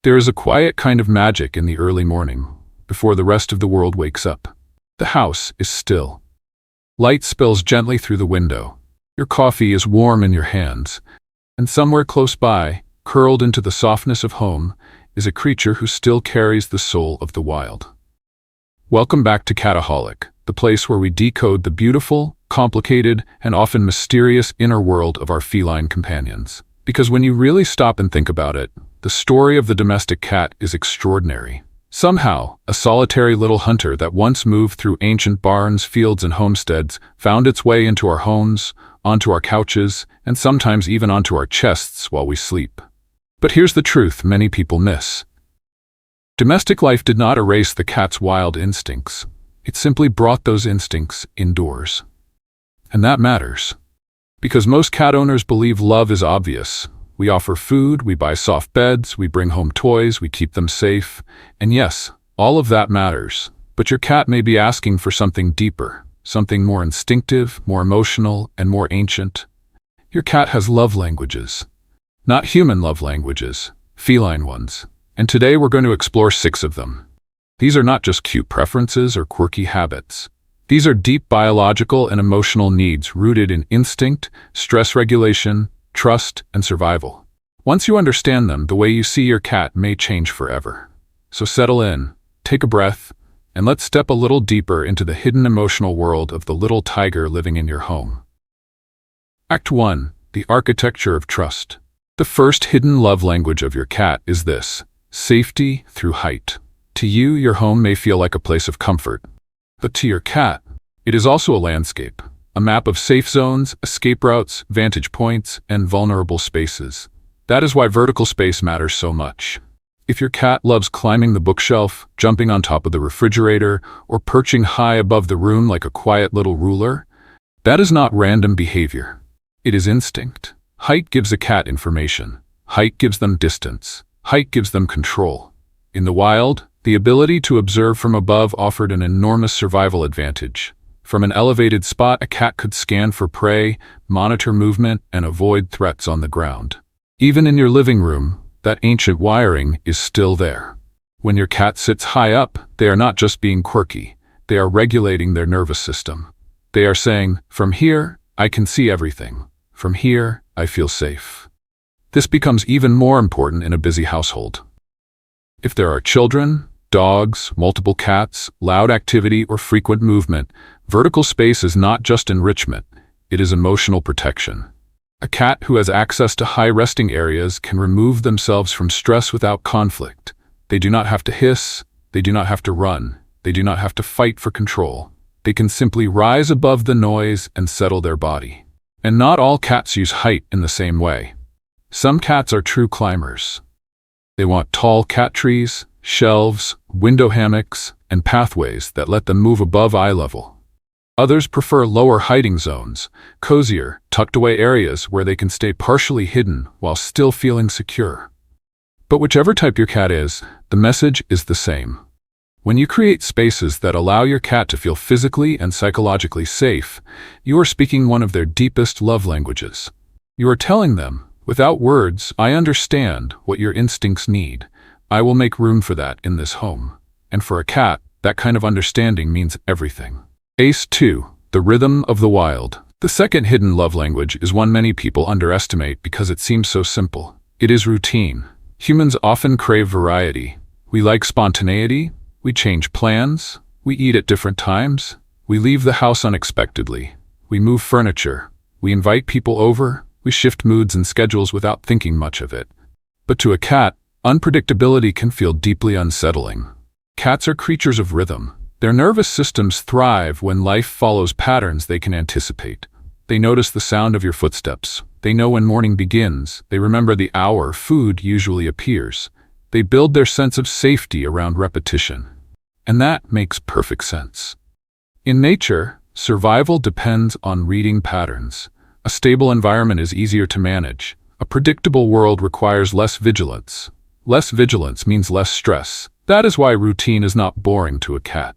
There is a quiet kind of magic in the early morning, before the rest of the world wakes up. The house is still. Light spills gently through the window. Your coffee is warm in your hands, and somewhere close by, curled into the softness of home, is a creature who still carries the soul of the wild. Welcome back to Cataholic, the place where we decode the beautiful, complicated, and often mysterious inner world of our feline companions. Because when you really stop and think about it, the story of the domestic cat is extraordinary. Somehow, a solitary little hunter that once moved through ancient barns, fields, and homesteads found its way into our homes, onto our couches, and sometimes even onto our chests while we sleep. But here's the truth many people miss. Domestic life did not erase the cat's wild instincts. It simply brought those instincts indoors. And that matters. Because most cat owners believe love is obvious. We offer food, we buy soft beds, we bring home toys, we keep them safe. And yes, all of that matters. But your cat may be asking for something deeper, something more instinctive, more emotional, and more ancient. Your cat has love languages. Not human love languages, feline ones. And today we're going to explore 6 of them. These are not just cute preferences or quirky habits. These are deep biological and emotional needs rooted in instinct, stress regulation, trust, and survival. Once you understand them, the way you see your cat may change forever. So settle in, take a breath, and let's step a little deeper into the hidden emotional world of the little tiger living in your home. Act 1. The Architecture of Trust. The first hidden love language of your cat is this: safety through height. To you, your home may feel like a place of comfort, but to your cat, it is also a landscape. A map of safe zones, escape routes, vantage points, and vulnerable spaces. That is why vertical space matters so much. If your cat loves climbing the bookshelf, jumping on top of the refrigerator, or perching high above the room like a quiet little ruler, that is not random behavior. It is instinct. Height gives a cat information. Height gives them distance. Height gives them control. In the wild, the ability to observe from above offered an enormous survival advantage. From an elevated spot, a cat could scan for prey, monitor movement, and avoid threats on the ground. Even in your living room, that ancient wiring is still there. When your cat sits high up, they are not just being quirky. They are regulating their nervous system. They are saying, "From here, I can see everything. From here, I feel safe." This becomes even more important in a busy household. If there are children, dogs, multiple cats, loud activity, or frequent movement, vertical space is not just enrichment, it is emotional protection. A cat who has access to high resting areas can remove themselves from stress without conflict. They do not have to hiss, they do not have to run, they do not have to fight for control. They can simply rise above the noise and settle their body. And not all cats use height in the same way. Some cats are true climbers. They want tall cat trees, shelves, window hammocks, and pathways that let them move above eye level. Others prefer lower hiding zones, cozier, tucked-away areas where they can stay partially hidden while still feeling secure. But whichever type your cat is, the message is the same. When you create spaces that allow your cat to feel physically and psychologically safe, you are speaking one of their deepest love languages. You are telling them, without words, "I understand what your instincts need. I will make room for that in this home." And for a cat, that kind of understanding means everything. Ace 2. The Rhythm of the Wild. The second hidden love language is one many people underestimate because it seems so simple. It is routine. Humans often crave variety. We like spontaneity, we change plans, we eat at different times, we leave the house unexpectedly, we move furniture, we invite people over, we shift moods and schedules without thinking much of it. But to a cat, unpredictability can feel deeply unsettling. Cats are creatures of rhythm. Their nervous systems thrive when life follows patterns they can anticipate. They notice the sound of your footsteps. They know when morning begins. They remember the hour food usually appears. They build their sense of safety around repetition. And that makes perfect sense. In nature, survival depends on reading patterns. A stable environment is easier to manage. A predictable world requires less vigilance. Less vigilance means less stress. That is why routine is not boring to a cat.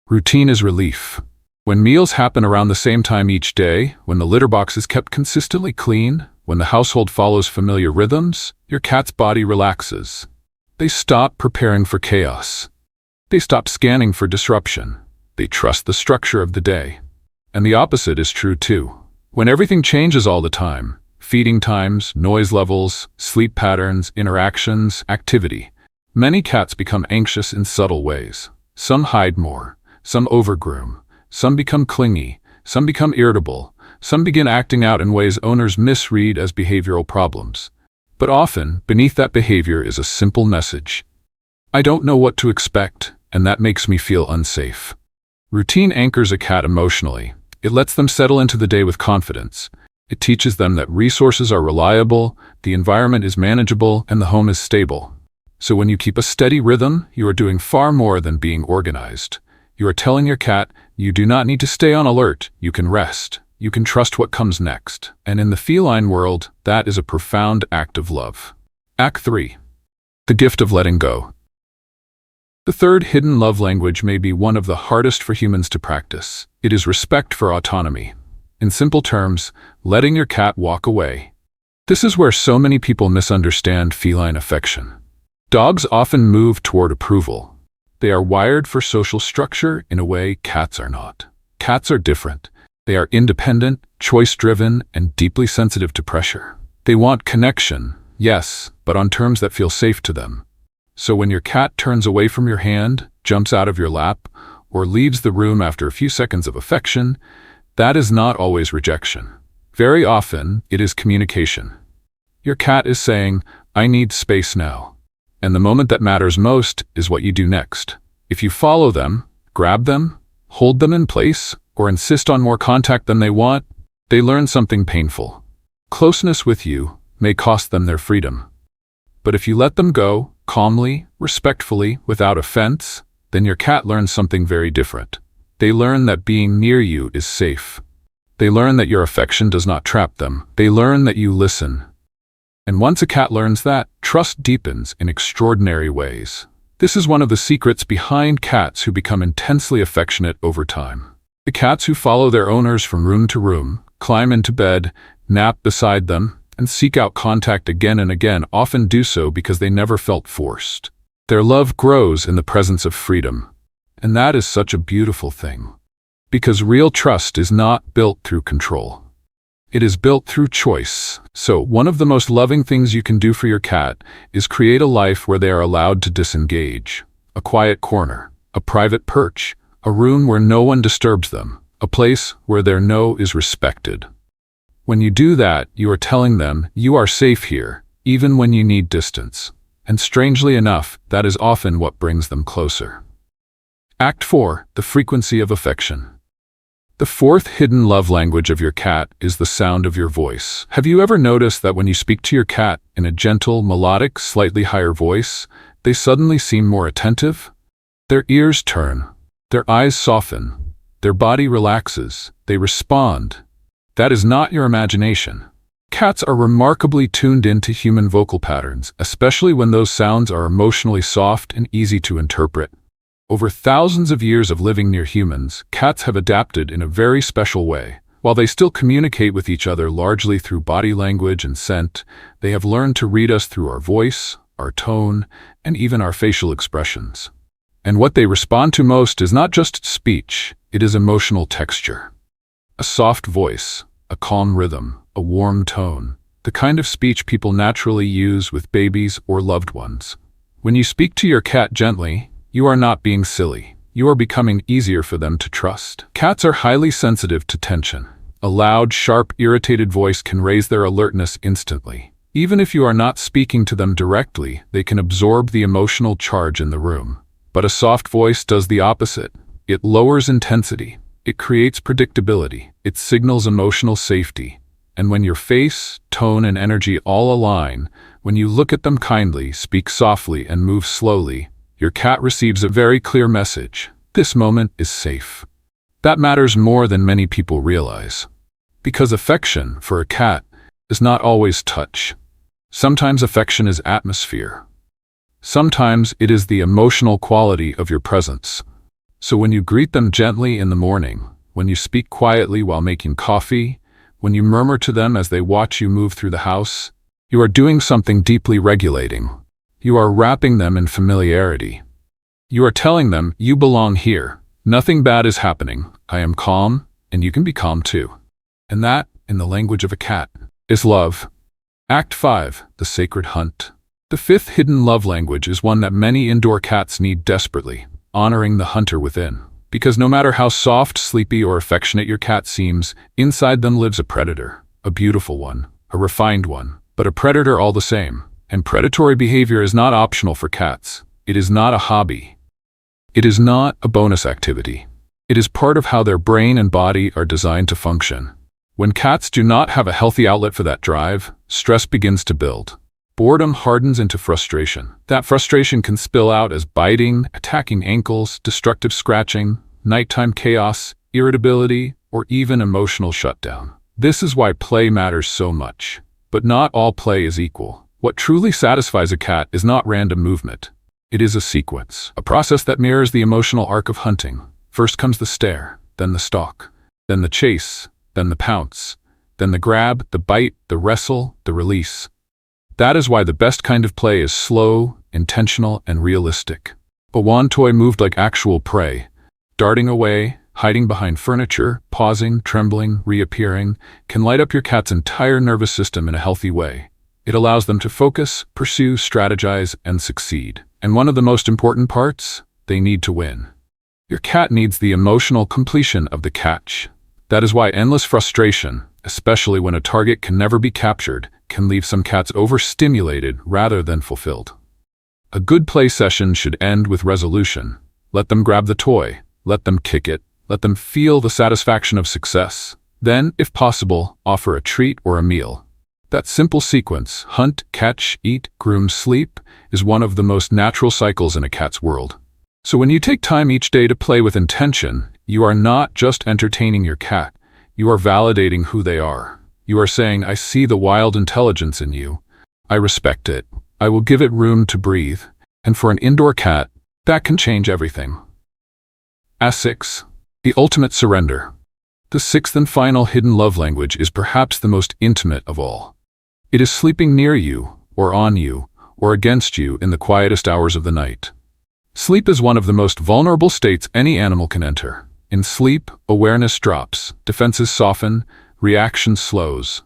Routine is relief. When meals happen around the same time each day, when the litter box is kept consistently clean, when the household follows familiar rhythms, your cat's body relaxes. They stop preparing for chaos. They stop scanning for disruption. They trust the structure of the day. And the opposite is true too. When everything changes all the time, feeding times, noise levels, sleep patterns, interactions, activity, many cats become anxious in subtle ways. Some hide more, some overgroom, some become clingy, some become irritable, some begin acting out in ways owners misread as behavioral problems. But often, beneath that behavior is a simple message. I don't know what to expect, and that makes me feel unsafe. Routine anchors a cat emotionally. It lets them settle into the day with confidence. It teaches them that resources are reliable, the environment is manageable, and the home is stable. So when you keep a steady rhythm, you are doing far more than being organized. You are telling your cat, you do not need to stay on alert, you can rest. You can trust what comes next. And in the feline world, that is a profound act of love. Act 3. The gift of letting go. The third hidden love language may be one of the hardest for humans to practice. It is respect for autonomy. In simple terms, letting your cat walk away. This is where so many people misunderstand feline affection. Dogs often move toward approval. They are wired for social structure in a way cats are not. Cats are different. They are independent, choice-driven, and deeply sensitive to pressure. They want connection, yes, but on terms that feel safe to them. So when your cat turns away from your hand, jumps out of your lap, or leaves the room after a few seconds of affection, that is not always rejection. Very often, it is communication. Your cat is saying, I need space now. And the moment that matters most is what you do next. If you follow them, grab them, hold them in place, or insist on more contact than they want, they learn something painful. Closeness with you may cost them their freedom. But if you let them go, calmly, respectfully, without offense, then your cat learns something very different. They learn that being near you is safe. They learn that your affection does not trap them. They learn that you listen. And once a cat learns that, trust deepens in extraordinary ways. This is one of the secrets behind cats who become intensely affectionate over time. The cats who follow their owners from room to room, climb into bed, nap beside them, and seek out contact again and again often do so because they never felt forced. Their love grows in the presence of freedom. And that is such a beautiful thing. Because real trust is not built through control. It is built through choice. So one of the most loving things you can do for your cat is create a life where they are allowed to disengage. A quiet corner, a private perch, a room where no one disturbs them, a place where their no is respected. When you do that, you are telling them you are safe here, even when you need distance. And strangely enough, that is often what brings them closer. Act 4. The frequency of affection. The fourth hidden love language of your cat is the sound of your voice. Have you ever noticed that when you speak to your cat in a gentle, melodic, slightly higher voice, they suddenly seem more attentive? Their ears turn. Their eyes soften, their body relaxes, they respond. That is not your imagination. Cats are remarkably tuned into human vocal patterns, especially when those sounds are emotionally soft and easy to interpret. Over thousands of years of living near humans, cats have adapted in a very special way. While they still communicate with each other largely through body language and scent, they have learned to read us through our voice, our tone, and even our facial expressions. And what they respond to most is not just speech, it is emotional texture. A soft voice, a calm rhythm, a warm tone, the kind of speech people naturally use with babies or loved ones. When you speak to your cat gently, you are not being silly. You are becoming easier for them to trust. Cats are highly sensitive to tension. A loud, sharp, irritated voice can raise their alertness instantly. Even if you are not speaking to them directly, they can absorb the emotional charge in the room. But a soft voice does the opposite. It lowers intensity. It creates predictability. It signals emotional safety. And when your face, tone, and energy all align, when you look at them kindly, speak softly, and move slowly, your cat receives a very clear message. This moment is safe. That matters more than many people realize. Because affection, for a cat, is not always touch. Sometimes affection is atmosphere. Sometimes it is the emotional quality of your presence. So when you greet them gently in the morning, when you speak quietly while making coffee, when you murmur to them as they watch you move through the house, you are doing something deeply regulating. You are wrapping them in familiarity. You are telling them, you belong here. Nothing bad is happening. I am calm, and you can be calm too. And that, in the language of a cat, is love. Act 5, The Sacred Hunt. The fifth hidden love language is one that many indoor cats need desperately, honoring the hunter within. Because no matter how soft, sleepy, or affectionate your cat seems, inside them lives a predator. A beautiful one, a refined one, but a predator all the same. And predatory behavior is not optional for cats. It is not a hobby. It is not a bonus activity. It is part of how their brain and body are designed to function. When cats do not have a healthy outlet for that drive, stress begins to build. Boredom hardens into frustration. That frustration can spill out as biting, attacking ankles, destructive scratching, nighttime chaos, irritability, or even emotional shutdown. This is why play matters so much. But not all play is equal. What truly satisfies a cat is not random movement. It is a sequence, a process that mirrors the emotional arc of hunting. First comes the stare, then the stalk, then the chase, then the pounce, then the grab, the bite, the wrestle, the release. That is why the best kind of play is slow, intentional, and realistic. A wand toy moved like actual prey, darting away, hiding behind furniture, pausing, trembling, reappearing, can light up your cat's entire nervous system in a healthy way. It allows them to focus, pursue, strategize, and succeed. And one of the most important parts, they need to win. Your cat needs the emotional completion of the catch. That is why endless frustration, especially when a target can never be captured, can leave some cats overstimulated rather than fulfilled. A good play session should end with resolution. Let them grab the toy, let them kick it, let them feel the satisfaction of success. Then, if possible, offer a treat or a meal. That simple sequence, hunt, catch, eat, groom, sleep, is one of the most natural cycles in a cat's world. So when you take time each day to play with intention, you are not just entertaining your cat, you are validating who they are. You are saying, I see the wild intelligence in you. I respect it. I will give it room to breathe. And for an indoor cat, that can change everything. A6. The ultimate surrender. The sixth and final hidden love language is perhaps the most intimate of all. It is sleeping near you, or on you, or against you in the quietest hours of the night. Sleep is one of the most vulnerable states any animal can enter. In sleep, awareness drops, defenses soften, reaction slows.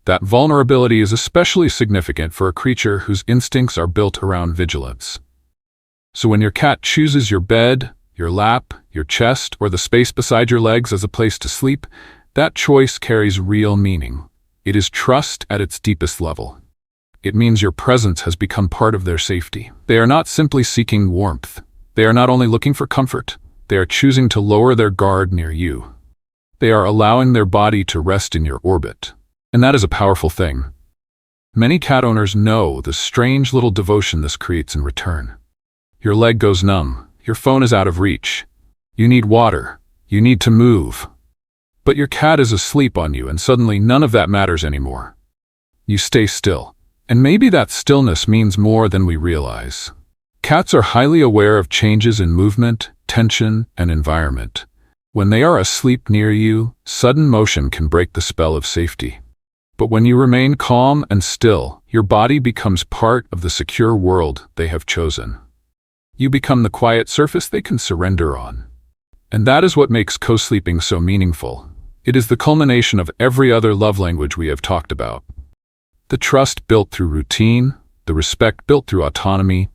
That vulnerability is especially significant for a creature whose instincts are built around vigilance. So when your cat chooses your bed, your lap, your chest, or the space beside your legs as a place to sleep, that choice carries real meaning. It is trust at its deepest level. It means your presence has become part of their safety. They are not simply seeking warmth. They are not only looking for comfort, they are choosing to lower their guard near you. They are allowing their body to rest in your orbit. And that is a powerful thing. Many cat owners know the strange little devotion this creates in return. Your leg goes numb. Your phone is out of reach. You need water. You need to move. But your cat is asleep on you, and suddenly none of that matters anymore. You stay still. And maybe that stillness means more than we realize. Cats are highly aware of changes in movement, tension, and environment. When they are asleep near you, sudden motion can break the spell of safety. But when you remain calm and still, your body becomes part of the secure world they have chosen. You become the quiet surface they can surrender on. And that is what makes co-sleeping so meaningful. It is the culmination of every other love language we have talked about. The trust built through routine, the respect built through autonomy,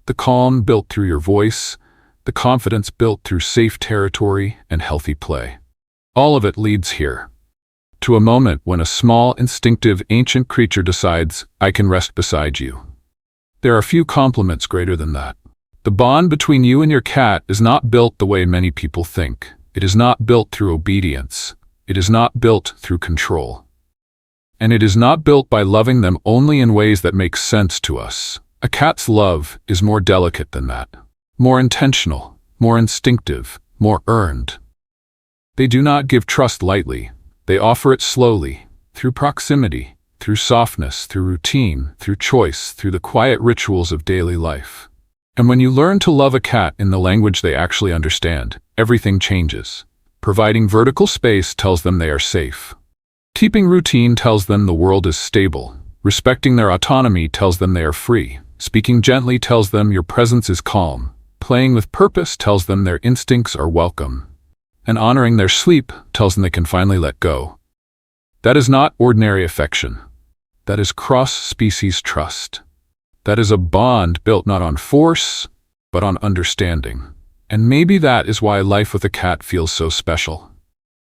the calm built through your voice, the confidence built through safe territory and healthy play. All of it leads here, to a moment when a small, instinctive, ancient creature decides, I can rest beside you. There are few compliments greater than that. The bond between you and your cat is not built the way many people think. It is not built through obedience. It is not built through control. And it is not built by loving them only in ways that make sense to us. A cat's love is more delicate than that. More intentional, more instinctive, more earned. They do not give trust lightly. They offer it slowly, through proximity, through softness, through routine, through choice, through the quiet rituals of daily life. And when you learn to love a cat in the language they actually understand, everything changes. Providing vertical space tells them they are safe. Keeping routine tells them the world is stable. Respecting their autonomy tells them they are free. Speaking gently tells them your presence is calm. Playing with purpose tells them their instincts are welcome. And honoring their sleep tells them they can finally let go. That is not ordinary affection. That is cross-species trust. That is a bond built not on force, but on understanding. And maybe that is why life with a cat feels so special.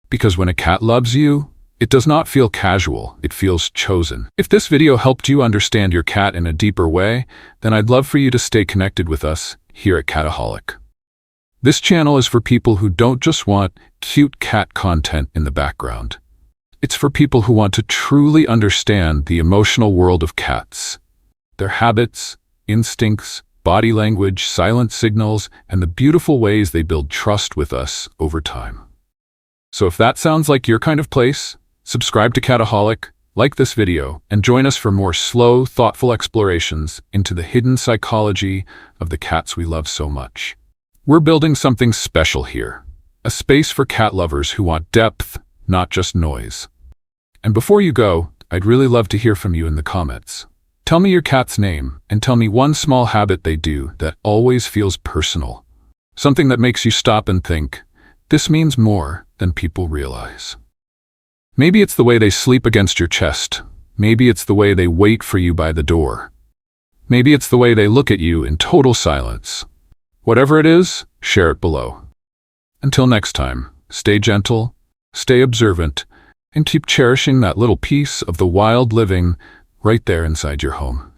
Because when a cat loves you, it does not feel casual, it feels chosen. If this video helped you understand your cat in a deeper way, then I'd love for you to stay connected with us here at Cataholic. This channel is for people who don't just want cute cat content in the background. It's for people who want to truly understand the emotional world of cats, their habits, instincts, body language, silent signals, and the beautiful ways they build trust with us over time. So if that sounds like your kind of place, subscribe to Cataholic, like this video, and join us for more slow, thoughtful explorations into the hidden psychology of the cats we love so much. We're building something special here, a space for cat lovers who want depth, not just noise. And before you go, I'd really love to hear from you in the comments. Tell me your cat's name, and tell me one small habit they do that always feels personal. Something that makes you stop and think, this means more than people realize. Maybe it's the way they sleep against your chest. Maybe it's the way they wait for you by the door. Maybe it's the way they look at you in total silence. Whatever it is, share it below. Until next time, stay gentle, stay observant, and keep cherishing that little piece of the wild living right there inside your home.